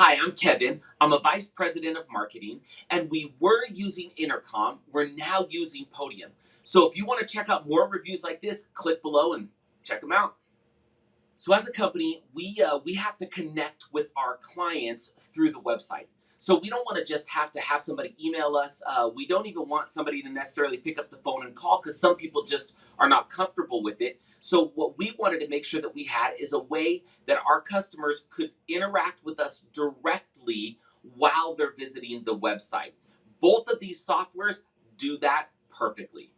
Hi, I'm Kevin. I'm a vice president of marketing, and we were using Intercom. We're now using Podium. So if you want to check out more reviews like this, click below and check them out. So as a company, we have to connect with our clients through the website. So we don't want to just have to have somebody email us. We don't even want somebody to necessarily pick up the phone and call because some people just are not comfortable with it. So what we wanted to make sure that we had is a way that our customers could interact with us directly while they're visiting the website. Both of these softwares do that perfectly.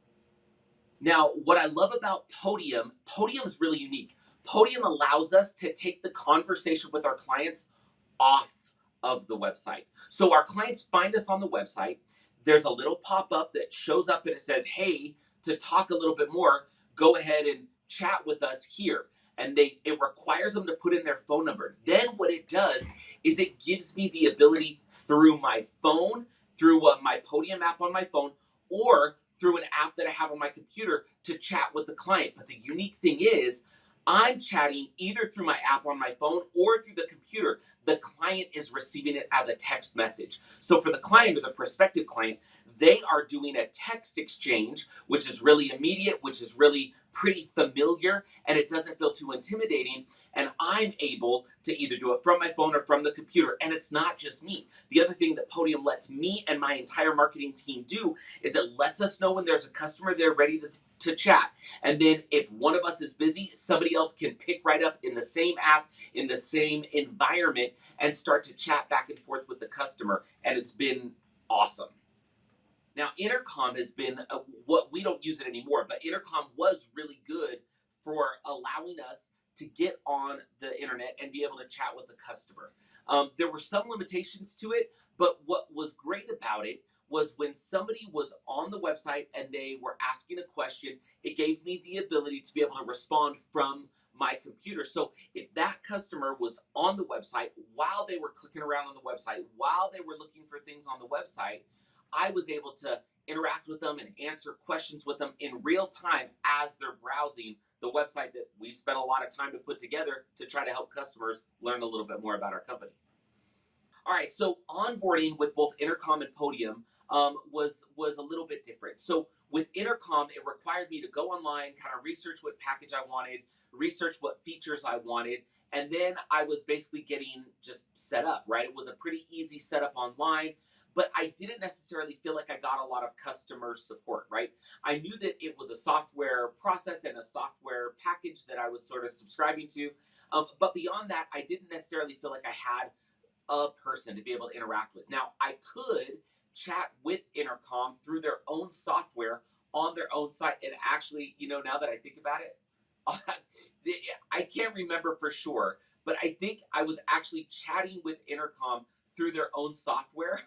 Now, what I love about Podium is really unique. Podium allows us to take the conversation with our clients off of the website. So our clients find us on the website. There's a little pop up that shows up and it says, hey, to talk a little bit more, go ahead and chat with us here. And it requires them to put in their phone number. Then what it does is it gives me the ability through my phone, through my Podium app on my phone, or through an app that I have on my computer to chat with the client. But the unique thing is, I'm chatting either through my app on my phone or through the computer. The client is receiving it as a text message. So for the client or the prospective client, they are doing a text exchange, which is really immediate, which is really pretty familiar, and it doesn't feel too intimidating. And I'm able to either do it from my phone or from the computer. And it's not just me. The other thing that Podium lets me and my entire marketing team do is it lets us know when there's a customer there ready to chat. And then if one of us is busy, somebody else can pick right up in the same app, in the same environment, and start to chat back and forth with the customer. And it's been awesome. Now, Intercom has been what we don't use it anymore, but Intercom was really good for allowing us to get on the internet and be able to chat with the customer. There were some limitations to it, but what was great about it was when somebody was on the website and they were asking a question, it gave me the ability to be able to respond from my computer. So if that customer was on the website while they were clicking around on the website, while they were looking for things on the website, I was able to interact with them and answer questions with them in real time as they're browsing the website that we spent a lot of time to put together to try to help customers learn a little bit more about our company. All right, so onboarding with both Intercom and Podium was a little bit different. So with Intercom, it required me to go online, kind of research what package I wanted, research what features I wanted, and then I was basically getting just set up, right? It was a pretty easy setup online, but I didn't necessarily feel like I got a lot of customer support, right? I knew that it was a software process and a software package that I was sort of subscribing to. But beyond that, I didn't necessarily feel like I had a person to be able to interact with. Now, I could chat with Intercom through their own software on their own site. And actually, now that I think about it, I can't remember for sure, but I think I was actually chatting with Intercom through their own software,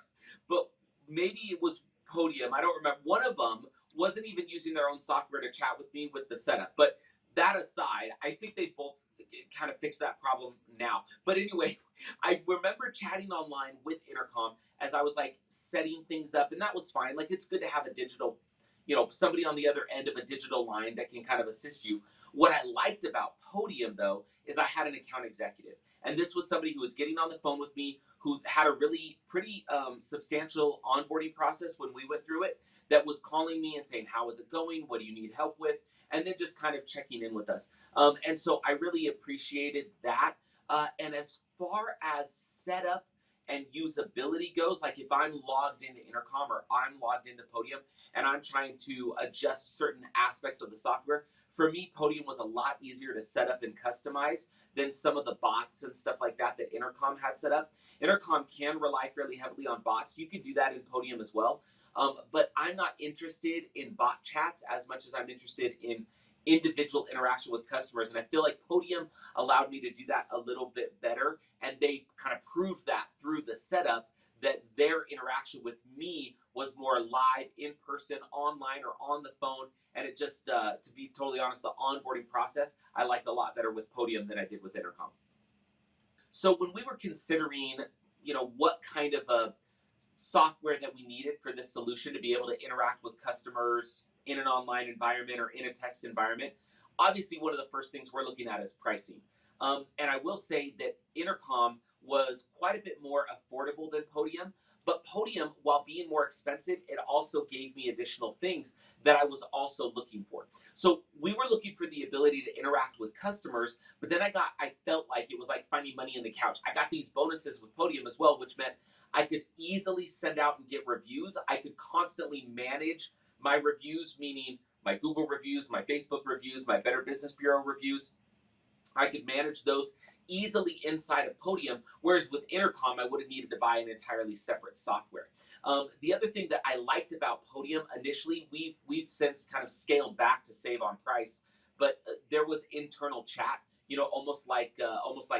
but maybe it was Podium. I don't remember. One of them wasn't even using their own software to chat with me with the setup. But that aside, I think they both kind of fixed that problem now. But anyway, I remember chatting online with Intercom as I was like setting things up, and that was fine. Like, it's good to have a digital, somebody on the other end of a digital line that can kind of assist you. What I liked about Podium, though, is I had an account executive. And this was somebody who was getting on the phone with me, who had a really pretty substantial onboarding process when we went through it, that was calling me and saying, how is it going? What do you need help with? And then just kind of checking in with us. And so I really appreciated that. And as far as setup and usability goes, like if I'm logged into Intercom or I'm logged into Podium and I'm trying to adjust certain aspects of the software, for me, Podium was a lot easier to set up and customize than some of the bots and stuff like that Intercom had set up. Intercom can rely fairly heavily on bots. You can do that in Podium as well. But I'm not interested in bot chats as much as I'm interested in individual interaction with customers. And I feel like Podium allowed me to do that a little bit better. And they kind of proved that through the setup, that their interaction with me was more live, in person, online, or on the phone. And it just, to be totally honest, the onboarding process, I liked a lot better with Podium than I did with Intercom. So when we were considering, what kind of a software that we needed for this solution to be able to interact with customers in an online environment or in a text environment, obviously one of the first things we're looking at is pricing. And I will say that Intercom was quite a bit more affordable than Podium. But Podium, while being more expensive, it also gave me additional things that I was also looking for. So we were looking for the ability to interact with customers, but then I felt like it was like finding money in the couch. I got these bonuses with Podium as well, which meant I could easily send out and get reviews. I could constantly manage my reviews, meaning my Google reviews, my Facebook reviews, my Better Business Bureau reviews. I could manage those easily inside of Podium, whereas with Intercom, I would have needed to buy an entirely separate software. The other thing that I liked about Podium initially, we've since kind of scaled back to save on price, but there was internal chat, almost like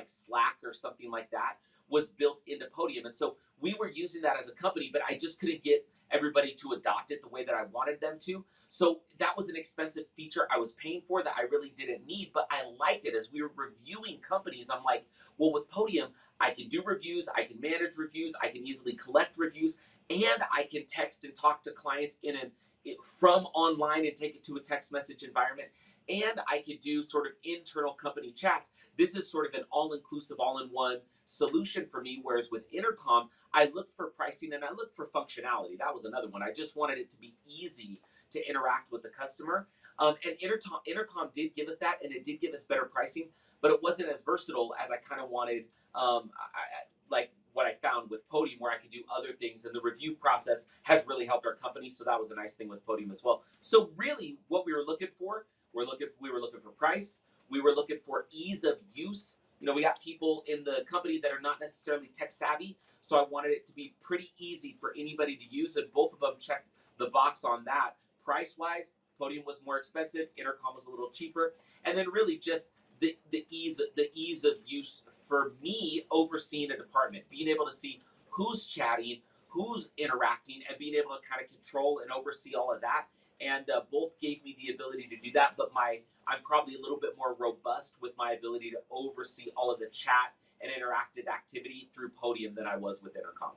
Slack or something like that was built into Podium, and so we were using that as a company, but I just couldn't get everybody to adopt it the way that I wanted them to. So that was an expensive feature I was paying for that I really didn't need, but I liked it. As we were reviewing companies, I'm like, well, with Podium, I can do reviews, I can manage reviews, I can easily collect reviews, and I can text and talk to clients from online and take it to a text message environment. And I could do sort of internal company chats. This is sort of an all-inclusive, all-in-one solution for me. Whereas with Intercom, I looked for pricing and I looked for functionality. That was another one. I just wanted it to be easy to interact with the customer. And Intercom did give us that, and it did give us better pricing, but it wasn't as versatile as I kind of wanted. Like what I found with Podium, where I could do other things, and the review process has really helped our company. So that was a nice thing with Podium as well. So really, what we were looking for, we were looking for price. We were looking for ease of use. We got people in the company that are not necessarily tech savvy, so I wanted it to be pretty easy for anybody to use, and both of them checked the box on that. Price wise, Podium was more expensive, Intercom was a little cheaper, and then really just the ease of use for me overseeing a department, being able to see who's chatting, who's interacting, and being able to kind of control and oversee all of that. And both gave me the ability to do that, but I'm probably a little bit more robust with my ability to oversee all of the chat and interactive activity through Podium than I was with Intercom.